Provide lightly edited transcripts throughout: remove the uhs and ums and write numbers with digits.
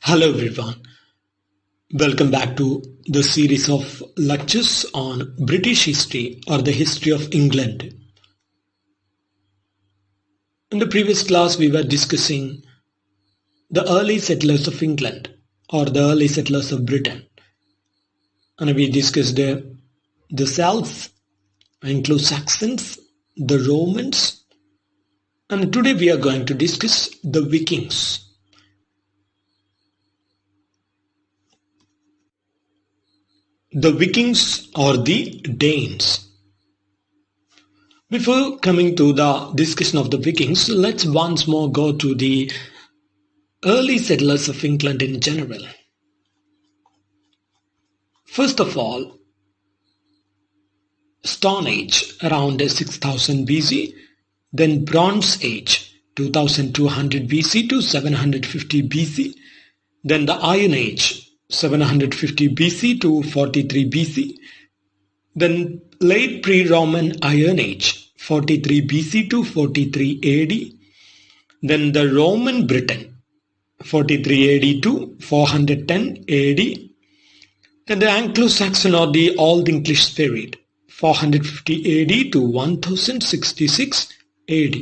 Hello everyone, welcome back to the series of lectures on British history or the history of England. In the previous class we were discussing the early settlers of England or the early settlers of Britain, and we discussed the Celts, Anglo-Saxons, the Romans, and today we are going to discuss the Vikings. The Vikings or the Danes. Before coming to the discussion of the Vikings, let's once more go to the early settlers of England in general. First of all, Stone Age around 6000 BC, then Bronze Age 2200 BC to 750 BC, then the Iron Age 750 BC to 43 BC, then late pre-Roman Iron Age 43 BC to 43 AD, then the Roman Britain 43 AD to 410 AD, then the Anglo-Saxon or the Old English period 450 AD to 1066 AD.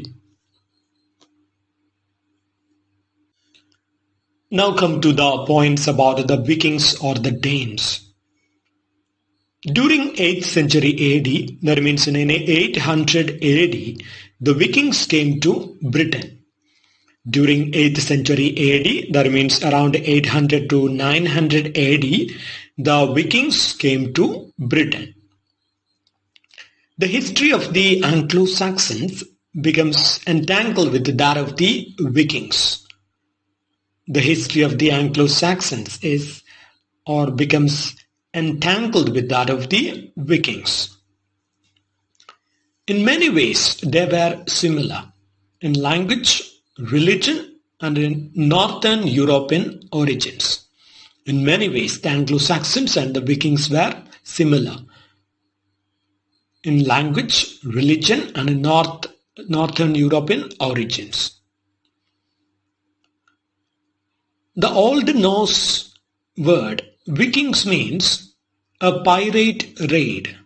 Now come to the points about the Vikings or the Danes. During 8th century AD, that means in 800 AD, the Vikings came to Britain. During 8th century AD, that means around 800 to 900 AD, the Vikings came to Britain. The history of the Anglo-Saxons becomes entangled with that of the Vikings. The history of the Anglo-Saxons is or becomes entangled with that of the Vikings. In many ways, they were similar in language, religion, and in Northern European origins. In many ways, the Anglo-Saxons and the Vikings were similar in language, religion, and in Northern European origins. The Old Norse word Vikings means a pirate raid.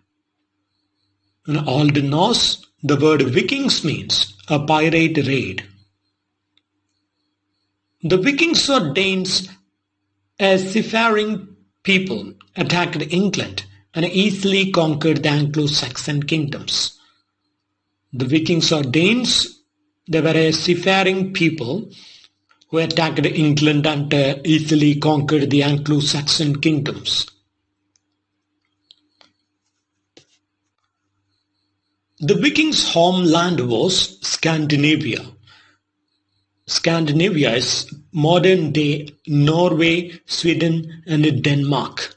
In Old Norse, the word Vikings means a pirate raid. The Vikings or Danes, a seafaring people, attacked England and easily conquered the Anglo-Saxon kingdoms. The Vikings or Danes, they were a seafaring people who attacked England and easily conquered the Anglo-Saxon kingdoms. The Vikings' homeland was Scandinavia. Scandinavia is modern-day Norway, Sweden, and Denmark.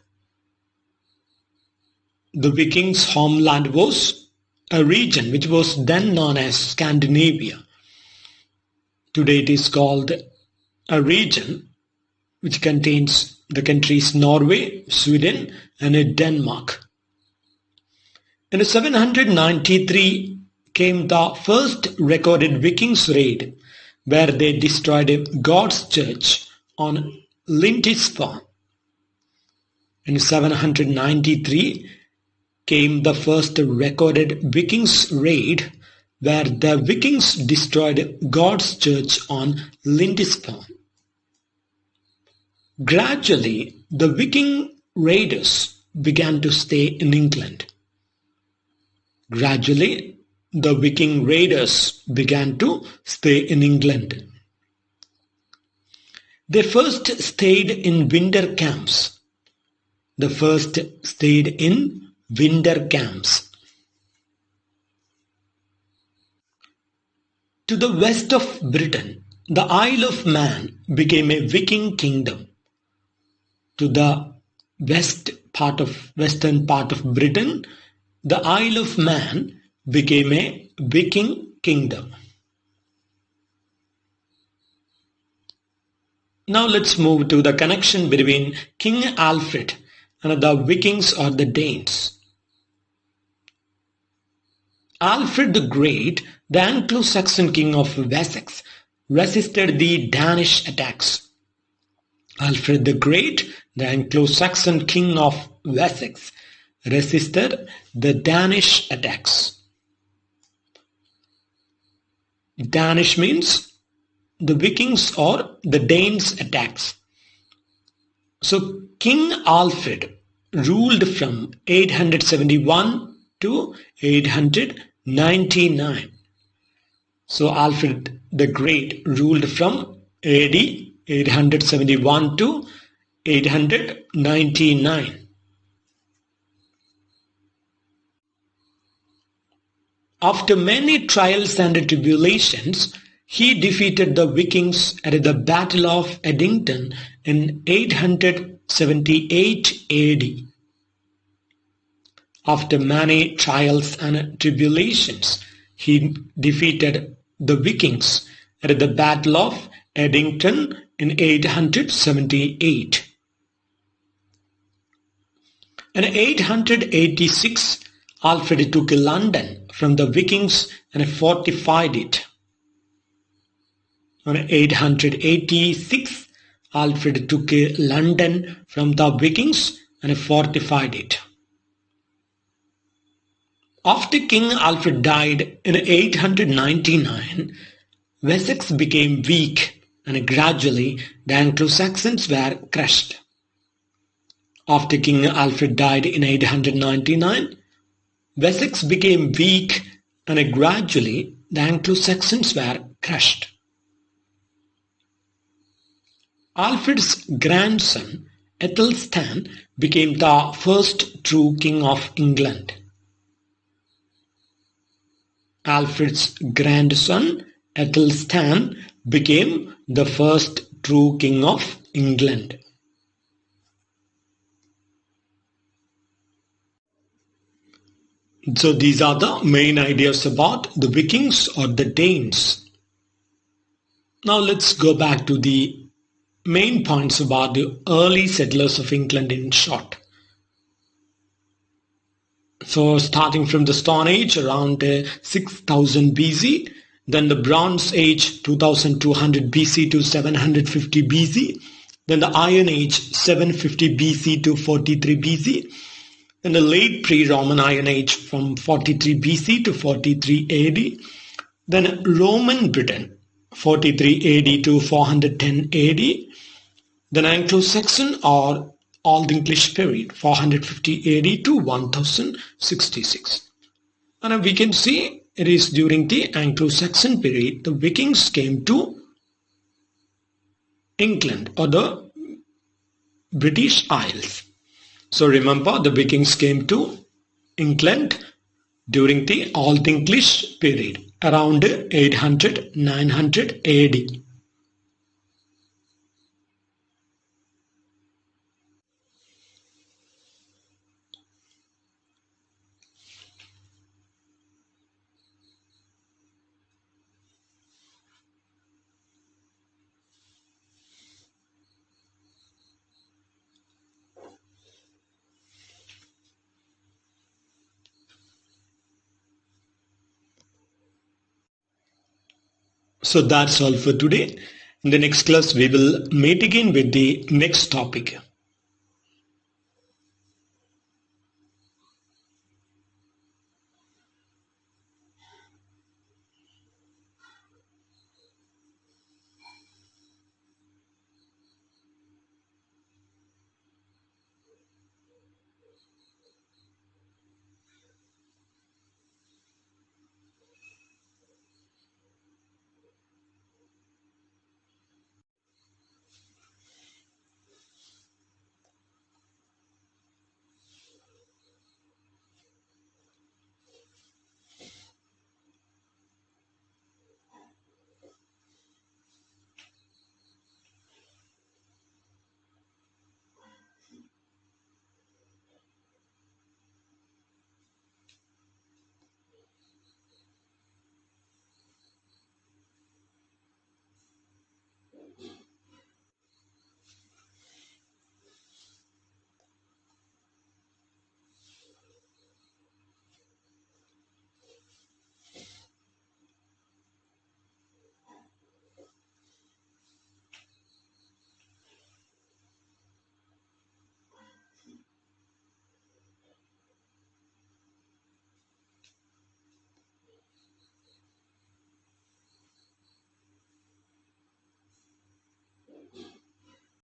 The Vikings' homeland was a region which was then known as Scandinavia. Today it is called a region which contains the countries Norway, Sweden, and Denmark. In 793 came the first recorded Vikings raid where they destroyed God's church on Lindisfarne. In 793 came the first recorded Vikings raid where the Vikings destroyed God's church on Lindisfarne. Gradually, the Viking raiders began to stay in England. Gradually, the Viking raiders began to stay in England. They first stayed in winter camps. To the west of Britain, the Isle of Man became a Viking kingdom. To the western part of Britain, the Isle of Man became a Viking kingdom. Now let's move to the connection between King Alfred and the Vikings or the Danes. Alfred the Great, the Anglo-Saxon king of Wessex, resisted the Danish attacks. Alfred the Great, the Anglo-Saxon king of Wessex, resisted the Danish attacks. Danish means the Vikings or the Danes' attacks. So King Alfred ruled from 871 to 899. So Alfred the Great ruled from AD 871 to 899. After many trials and tribulations, he defeated the Vikings at the Battle of Edington in 878 AD. After many trials and tribulations, he defeated the Vikings at the Battle of Edington in 878. In 886, Alfred took London from the Vikings and fortified it. In 886, Alfred took London from the Vikings and fortified it. After King Alfred died in 899, Wessex became weak and gradually the Anglo-Saxons were crushed. After King Alfred died in 899, Wessex became weak and gradually the Anglo-Saxons were crushed. Alfred's grandson Athelstan became the first true king of England. Alfred's grandson Athelstan became the first true king of England. So these are the main ideas about the Vikings or the Danes. Now let's go back to the main points about the early settlers of England in short. So starting from the Stone Age around 6000 BC, then the Bronze Age 2200 BC to 750 BC, then the Iron Age 750 BC to 43 BC, then the late pre-Roman Iron Age from 43 BC to 43 AD, then Roman Britain 43 AD to 410 AD, then Anglo-Saxon or Old English period 450 AD to 1066. And we can see it is during the Anglo-Saxon period the Vikings came to England or the British Isles. So remember, the Vikings came to England during the Old English period around 800-900 AD. So that's all for today. In the next class, we will meet again with the next topic.